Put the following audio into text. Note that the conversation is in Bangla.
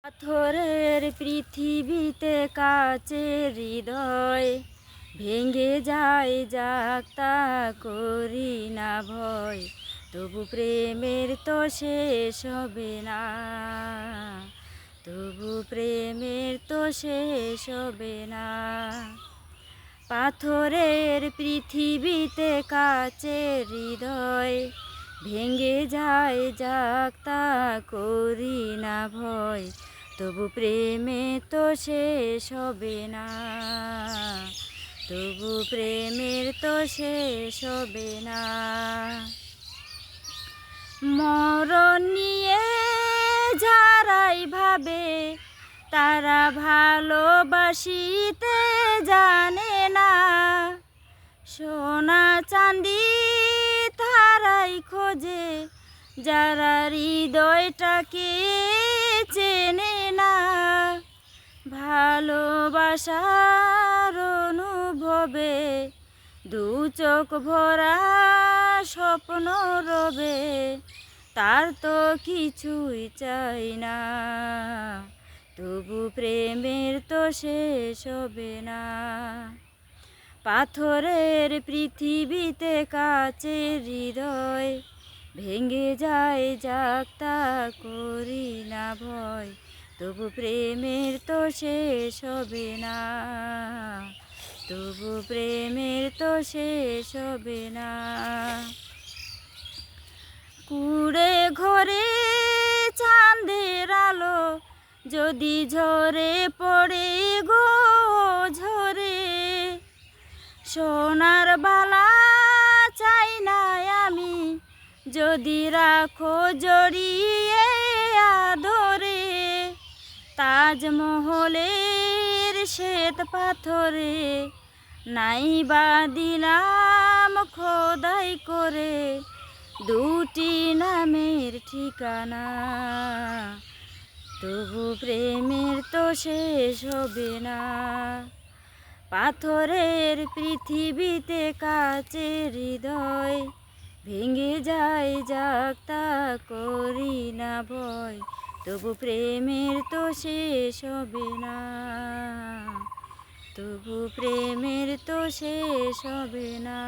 পাথরের পৃথিবীতে কাচের হৃদয় ভেঙে যায় যাক তা করি না ভয়, তবু প্রেমের তো শেষ হবে না, তবু প্রেমের তো শেষ হবে না। পাথরের পৃথিবীতে কাচের হৃদয় ভেঙে যায় যাক তা করি না ভয়, তবু প্রেমে তো শেষ হবে না, তবু প্রেমের তো শেষ হবে না। মরণ নিয়ে যারাই ভাবে তারা ভালোবাসিতে জানে না, সোনা চাঁদি তারাই খোঁজে যারা হৃদয়টাকে চেনে না। ভালোবাসার অনুভবে দু চোখ ভরা স্বপ্ন রবে, তার তো কিছুই চাই না, তবু প্রেমের তো শেষ হবে না। পাথরের পৃথিবীতে কাচের হৃদয় ভেঙে যায় যাক তা করি না ভয়, তবু প্রেমের তো শেষ হবে না, তবু প্রেমের তো শেষ হবে না। কুড়ে ঘরে চাঁদের আলো যদি ঝরে পড়ে গো ঝরে, সোনার বালা চাই না আমি যদি রাখো জড়িয়ে আদরে, তাজমহলের শ্বেত পাথরে নাই বা দিলাম খোদাই করে দুটি নামের ঠিকানা, তবু প্রেমের তো শেষ হবে না। পাথরের পৃথিবীতে কাচের হৃদয় ভেঙে যায় যাক তা করি না ভয়, তবু প্রেমের তো শেষ হবে না, তবু প্রেমের তো শেষ হবে না।